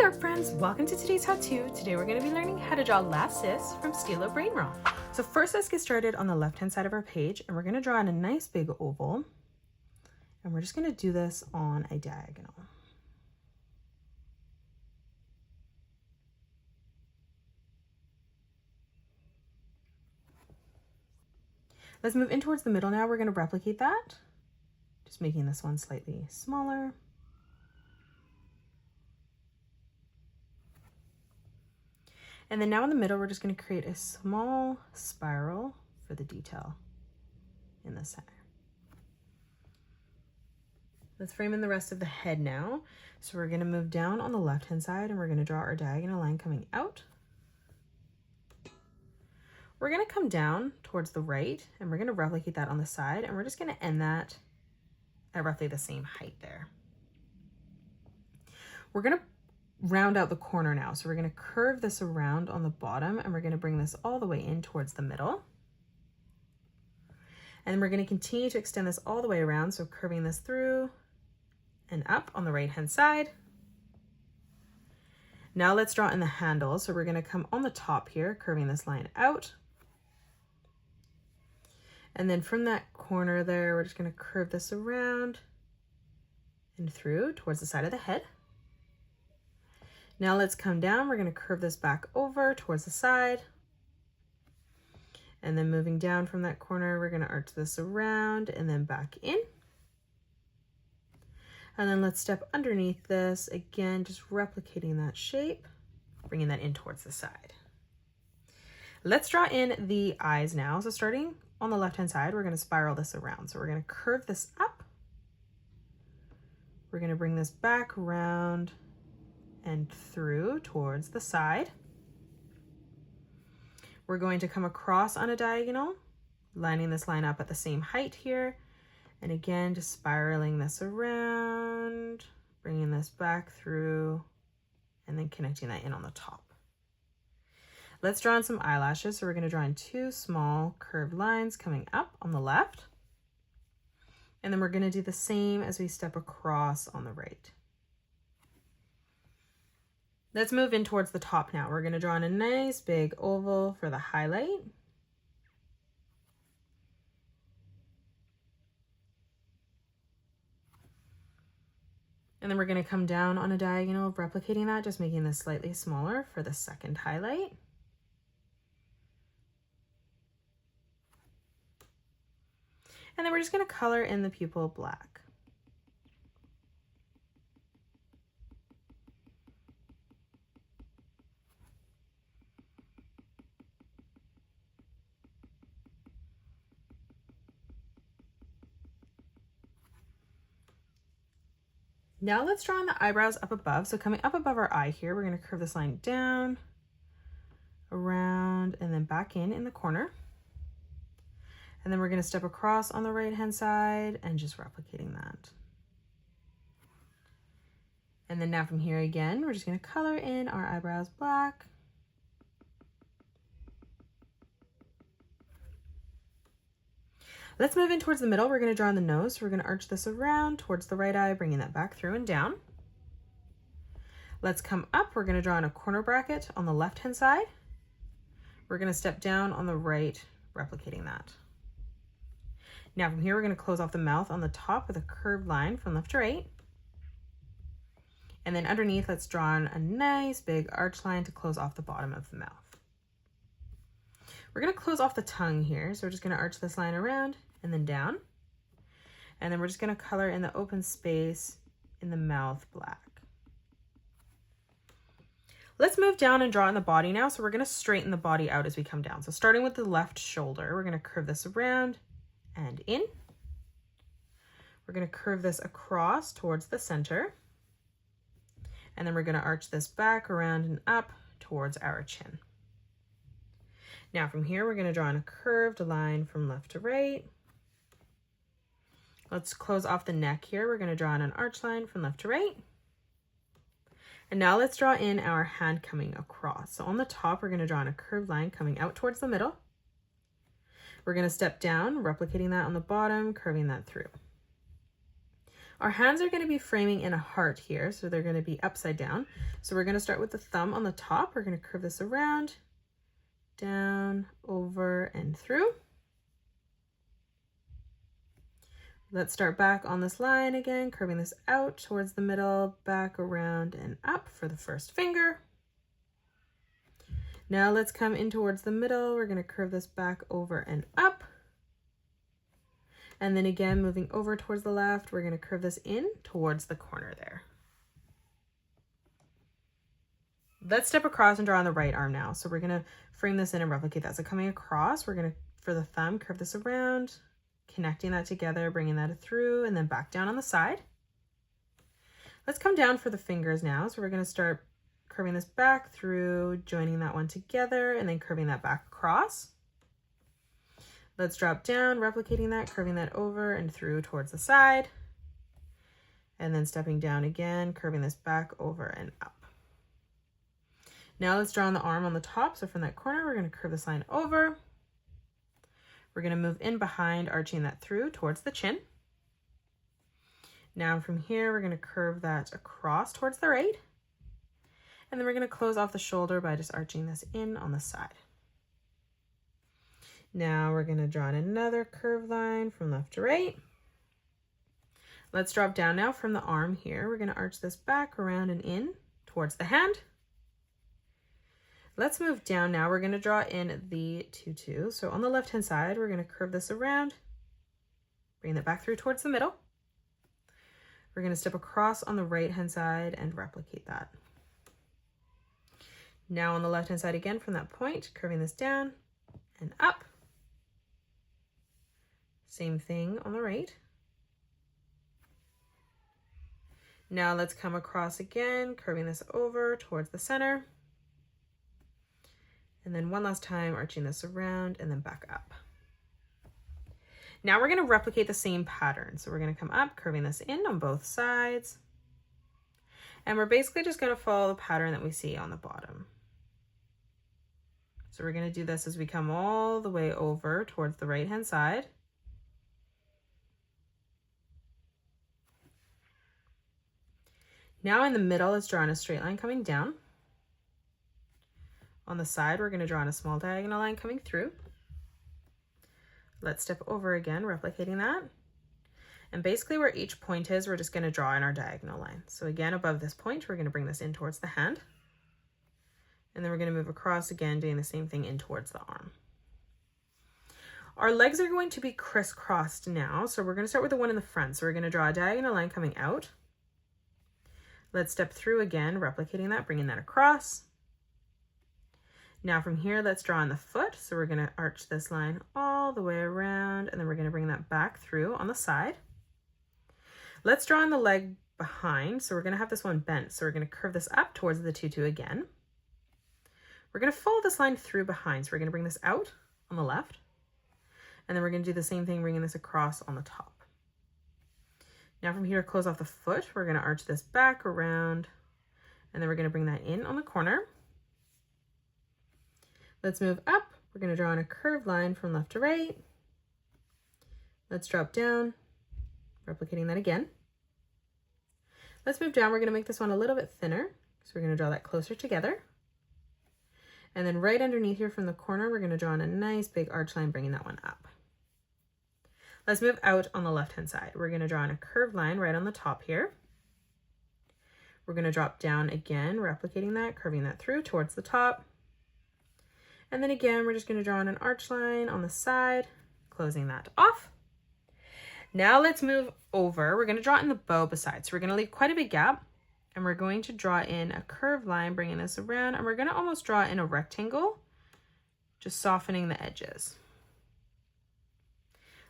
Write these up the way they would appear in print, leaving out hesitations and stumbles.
art friends, welcome to today's how-to. Today we're going to be learning how to draw last sis from Stilo Brainrot. So first let's get started on the left hand side of our page, and we're going to draw in a nice big oval, and we're just going to do this on a diagonal. Let's move in towards the middle now. We're going to replicate that, just making this one slightly smaller. And then now in the middle, we're just going to create a small spiral for the detail in the center. Let's frame in the rest of the head now. So we're going to move down on the left-hand side and we're going to draw our diagonal line coming out. We're going to come down towards the right and we're going to replicate that on the side, and we're just going to end that at roughly the same height there. We're going to round out the corner now. So we're going to curve this around on the bottom and we're going to bring this all the way in towards the middle. And we're going to continue to extend this all the way around. So curving this through and up on the right hand side. Now let's draw in the handle. So we're going to come on the top here, curving this line out. And then from that corner there, we're just going to curve this around and through towards the side of the head. Now let's come down, we're going to curve this back over towards the side. And then moving down from that corner, we're going to arch this around and then back in. And then let's step underneath this, again, just replicating that shape, bringing that in towards the side. Let's draw in the eyes now. So starting on the left-hand side, we're going to spiral this around. So we're going to curve this up. We're going to bring this back around and through towards the side. We're going to come across on a diagonal, lining this line up at the same height here. And again, just spiraling this around, bringing this back through, and then connecting that in on the top. Let's draw in some eyelashes. So we're going to draw in two small curved lines coming up on the left. And then we're going to do the same as we step across on the right. Let's move in towards the top now. We're going to draw in a nice big oval for the highlight. And then we're going to come down on a diagonal, replicating that, just making this slightly smaller for the second highlight. And then we're just going to color in the pupil black. Now let's draw in the eyebrows up above. So coming up above our eye here, we're going to curve this line down, around, and then back in the corner. And then we're going to step across on the right hand side and just replicating that. And then now from here again, we're just going to color in our eyebrows black. Let's move in towards the middle. We're going to draw in the nose. So we're going to arch this around towards the right eye, bringing that back through and down. Let's come up. We're going to draw in a corner bracket on the left-hand side. We're going to step down on the right, replicating that. Now from here, we're going to close off the mouth on the top with a curved line from left to right. And then underneath, let's draw in a nice big arch line to close off the bottom of the mouth. We're going to close off the tongue here. So we're just going to arch this line around and then down. And then we're just going to color in the open space in the mouth black. Let's move down and draw in the body now. So we're going to straighten the body out as we come down. So starting with the left shoulder, we're going to curve this around and in. We're going to curve this across towards the center. And then we're going to arch this back around and up towards our chin. Now from here, we're going to draw in a curved line from left to right. Let's close off the neck here. We're going to draw in an arch line from left to right. And now let's draw in our hand coming across. So on the top, we're going to draw in a curved line coming out towards the middle. We're going to step down, replicating that on the bottom, curving that through. Our hands are going to be framing in a heart here, so they're going to be upside down. So we're going to start with the thumb on the top. We're going to curve this around, down, over, and through. Let's start back on this line again, curving this out towards the middle, back, around, and up for the first finger. Now let's come in towards the middle. We're going to curve this back, over, and up. And then again, moving over towards the left, we're going to curve this in towards the corner there. Let's step across and draw on the right arm now. So we're going to frame this in and replicate that. So coming across, we're going to, for the thumb, curve this around, connecting that together, bringing that through, and then back down on the side. Let's come down for the fingers now. So we're going to start curving this back through, joining that one together, and then curving that back across. Let's drop down, replicating that, curving that over and through towards the side, and then stepping down again, curving this back, over, and up. Now let's draw on the arm on the top. So from that corner, we're going to curve this line over. We're going to move in behind, arching that through towards the chin. Now from here, we're going to curve that across towards the right. And then we're going to close off the shoulder by just arching this in on the side. Now we're going to draw in another curved line from left to right. Let's drop down now from the arm here. We're going to arch this back, around, and in towards the hand. Let's move down now. We're going to draw in the tutu. So on the left-hand side, we're going to curve this around, bring that back through towards the middle. We're going to step across on the right-hand side and replicate that. Now on the left-hand side again from that point, curving this down and up. Same thing on the right. Now let's come across again, curving this over towards the center. And then one last time, arching this around and then back up. Now we're going to replicate the same pattern. So we're going to come up, curving this in on both sides. And we're basically just going to follow the pattern that we see on the bottom. So we're going to do this as we come all the way over towards the right-hand side. Now in the middle, let's draw in a straight line coming down. On the side, we're going to draw in a small diagonal line coming through. Let's step over again, replicating that. And basically where each point is, we're just going to draw in our diagonal line. So again, above this point, we're going to bring this in towards the hand. And then we're going to move across again, doing the same thing in towards the arm. Our legs are going to be crisscrossed now. So we're going to start with the one in the front. So we're going to draw a diagonal line coming out. Let's step through again, replicating that, bringing that across. Now from here, let's draw on the foot. So we're going to arch this line all the way around, and then we're going to bring that back through on the side. Let's draw on the leg behind. So we're going to have this one bent. So we're going to curve this up towards the tutu again. We're going to follow this line through behind. So we're going to bring this out on the left, and then we're going to do the same thing, bringing this across on the top. Now from here, close off the foot. We're going to arch this back around, and then we're going to bring that in on the corner. Let's move up. We're going to draw on a curved line from left to right. Let's drop down, replicating that again. Let's move down. We're going to make this one a little bit thinner. So we're going to draw that closer together. And then right underneath here from the corner, we're going to draw on a nice big arch line, bringing that one up. Let's move out on the left-hand side. We're going to draw on a curved line right on the top here. We're going to drop down again, replicating that, curving that through towards the top. And then again, we're just going to draw on an arch line on the side, closing that off. Now let's move over. We're going to draw in the bow beside. So we're going to leave quite a big gap, and we're going to draw in a curved line, bringing this around, and we're going to almost draw in a rectangle, just softening the edges.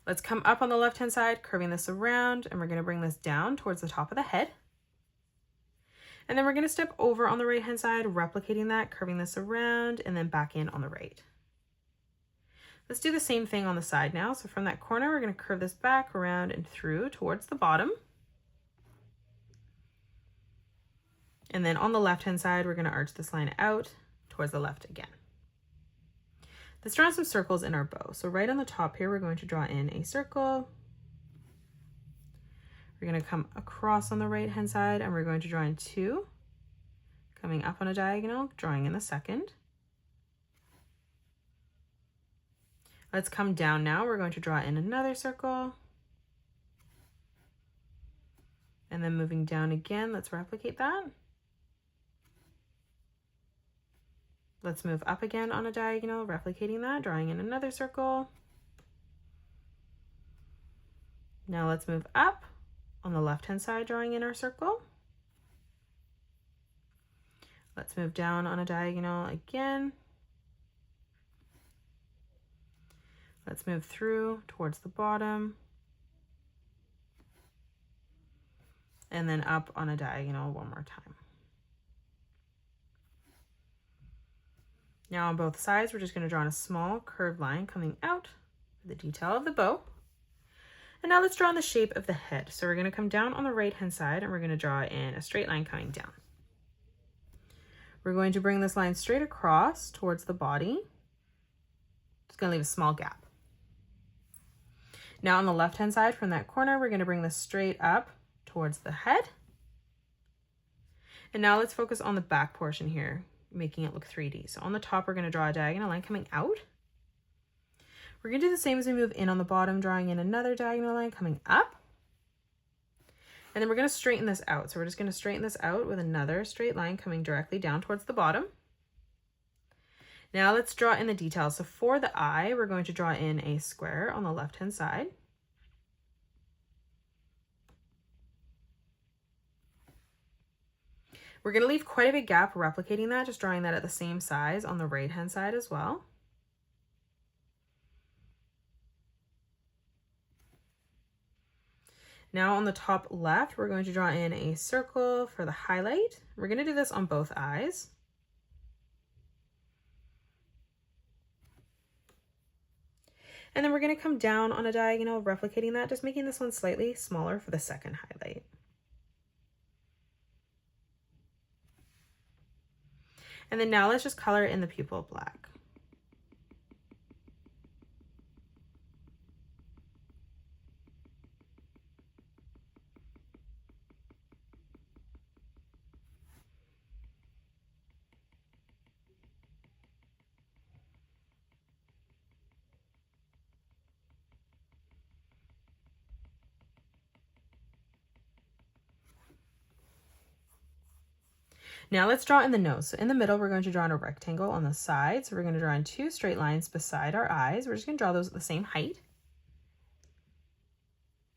Let's come up on the left-hand side, curving this around, and we're going to bring this down towards the top of the head. And then we're going to step over on the right-hand side, replicating that, curving this around, and then back in on the right. Let's do the same thing on the side now. So from that corner, we're going to curve this back, around, and through towards the bottom. And then on the left-hand side, we're going to arch this line out towards the left again. Let's draw some circles in our bow. So right on the top here, we're going to draw in a circle. We're We're going to come across on the right hand side and we're going to draw in 2, coming up on a diagonal, drawing in the second. Let's come down now. We're going to draw in another circle. And then moving down again, let's replicate that. Let's move up again on a diagonal, replicating that, drawing in another circle. Now let's move up on the left-hand side, drawing in our circle. Let's move down on a diagonal again. Let's move through towards the bottom. And then up on a diagonal one more time. Now on both sides, we're just going to draw in a small curved line coming out for the detail of the bow. And now let's draw in the shape of the head. So we're going to come down on the right hand side and we're going to draw in a straight line coming down. We're going to bring this line straight across towards the body. Just going to leave a small gap. Now on the left hand side from that corner, we're going to bring this straight up towards the head. And now let's focus on the back portion here, making it look 3D. So on the top, we're going to draw a diagonal line coming out. We're going to do the same as we move in on the bottom, drawing in another diagonal line coming up. And then we're going to straighten this out. So we're just going to straighten this out with another straight line coming directly down towards the bottom. Now let's draw in the details. So for the eye, we're going to draw in a square on the left-hand side. We're going to leave quite a big gap replicating that, just drawing that at the same size on the right-hand side as well. Now on the top left, we're going to draw in a circle for the highlight. We're going to do this on both eyes. And then we're going to come down on a diagonal, replicating that, just making this one slightly smaller for the second highlight. And then now let's just color in the pupil black. Now let's draw in the nose. So in the middle, we're going to draw in a rectangle on the side. So we're going to draw in 2 straight lines beside our eyes. We're just going to draw those at the same height.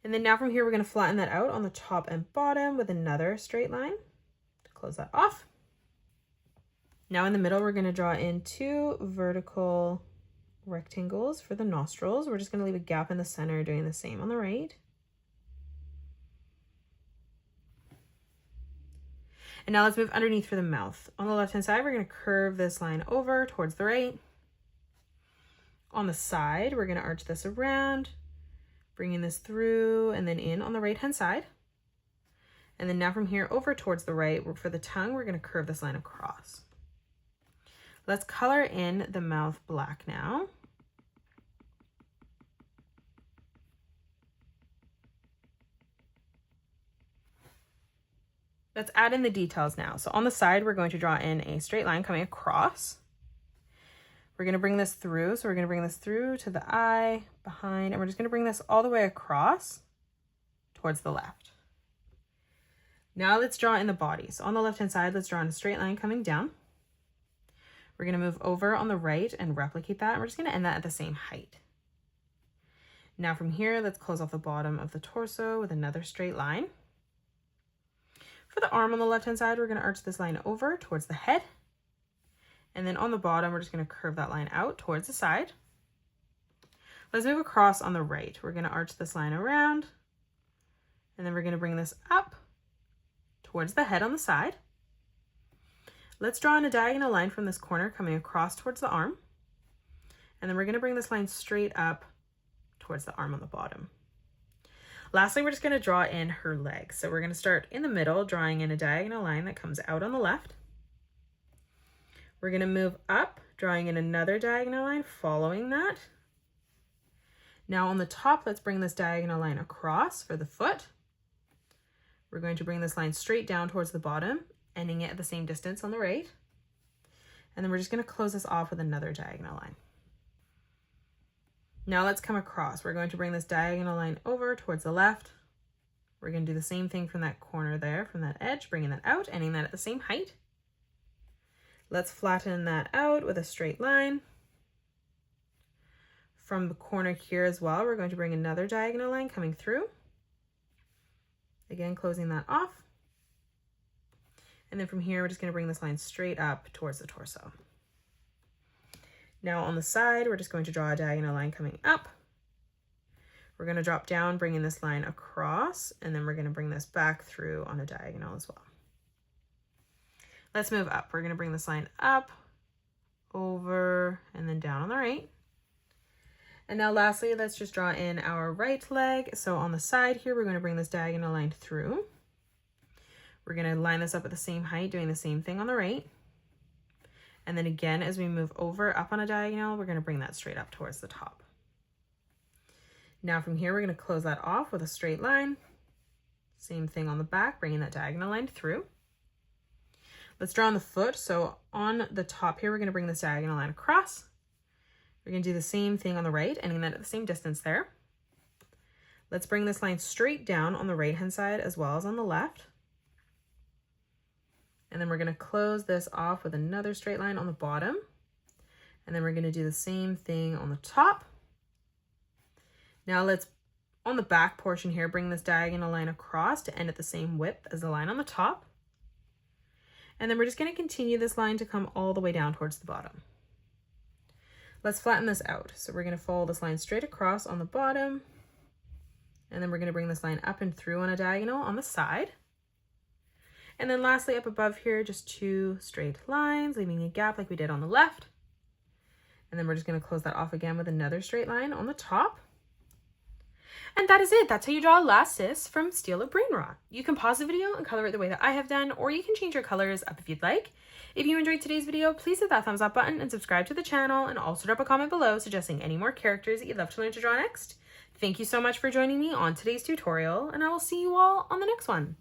And then now from here, we're going to flatten that out on the top and bottom with another straight line to close that off. Now in the middle, we're going to draw in 2 vertical rectangles for the nostrils. We're just going to leave a gap in the center, doing the same on the right. And now let's move underneath for the mouth. On the left-hand side, we're going to curve this line over towards the right. On the side, we're going to arch this around, bringing this through and then in on the right-hand side. And then now from here over towards the right, for the tongue, we're going to curve this line across. Let's color in the mouth black now. Let's add in the details now. So on the side, we're going to draw in a straight line coming across. We're going to bring this through. So we're going to bring this through to the eye, behind, and we're just going to bring this all the way across towards the left. Now let's draw in the body. So on the left-hand side, let's draw in a straight line coming down. We're going to move over on the right and replicate that. And we're just going to end that at the same height. Now from here, let's close off the bottom of the torso with another straight line. For the arm on the left-hand side, we're going to arch this line over towards the head. And then on the bottom, we're just going to curve that line out towards the side. Let's move across on the right. We're going to arch this line around. And then we're going to bring this up towards the head on the side. Let's draw in a diagonal line from this corner coming across towards the arm. And then we're going to bring this line straight up towards the arm on the bottom. Lastly, we're just going to draw in her legs. So we're going to start in the middle, drawing in a diagonal line that comes out on the left. We're going to move up, drawing in another diagonal line following that. Now on the top, let's bring this diagonal line across for the foot. We're going to bring this line straight down towards the bottom, ending it at the same distance on the right. And then we're just going to close this off with another diagonal line. Now let's come across. We're going to bring this diagonal line over towards the left. We're going to do the same thing from that corner there, from that edge, bringing that out, ending that at the same height. Let's flatten that out with a straight line. From the corner here as well, we're going to bring another diagonal line coming through. Again, closing that off. And then from here, we're just going to bring this line straight up towards the torso. Now on the side, we're just going to draw a diagonal line coming up. We're going to drop down, bringing this line across, and then we're going to bring this back through on a diagonal as well. Let's move up. We're going to bring this line up, over, and then down on the right. And now lastly, let's just draw in our right leg. So on the side here, we're going to bring this diagonal line through. We're going to line this up at the same height, doing the same thing on the right. And then again, as we move over up on a diagonal, we're going to bring that straight up towards the top. Now from here, we're going to close that off with a straight line. Same thing on the back, bringing that diagonal line through. Let's draw on the foot. So on the top here, we're going to bring this diagonal line across. We're going to do the same thing on the right, ending that at the same distance there. Let's bring this line straight down on the right-hand side as well as on the left. And then we're going to close this off with another straight line on the bottom. And then we're going to do the same thing on the top. Now let's, on the back portion here, bring this diagonal line across to end at the same width as the line on the top. And then we're just going to continue this line to come all the way down towards the bottom. Let's flatten this out. So we're going to follow this line straight across on the bottom. And then we're going to bring this line up and through on a diagonal on the side. And then lastly, up above here, just two straight lines, leaving a gap like we did on the left. And then we're just going to close that off again with another straight line on the top. And that is it. That's how you draw a last sis from Steel of Brainrot. You can pause the video and color it the way that I have done, or you can change your colors up if you'd like. If you enjoyed today's video, please hit that thumbs up button and subscribe to the channel, and also drop a comment below suggesting any more characters that you'd love to learn to draw next. Thank you so much for joining me on today's tutorial, and I will see you all on the next one.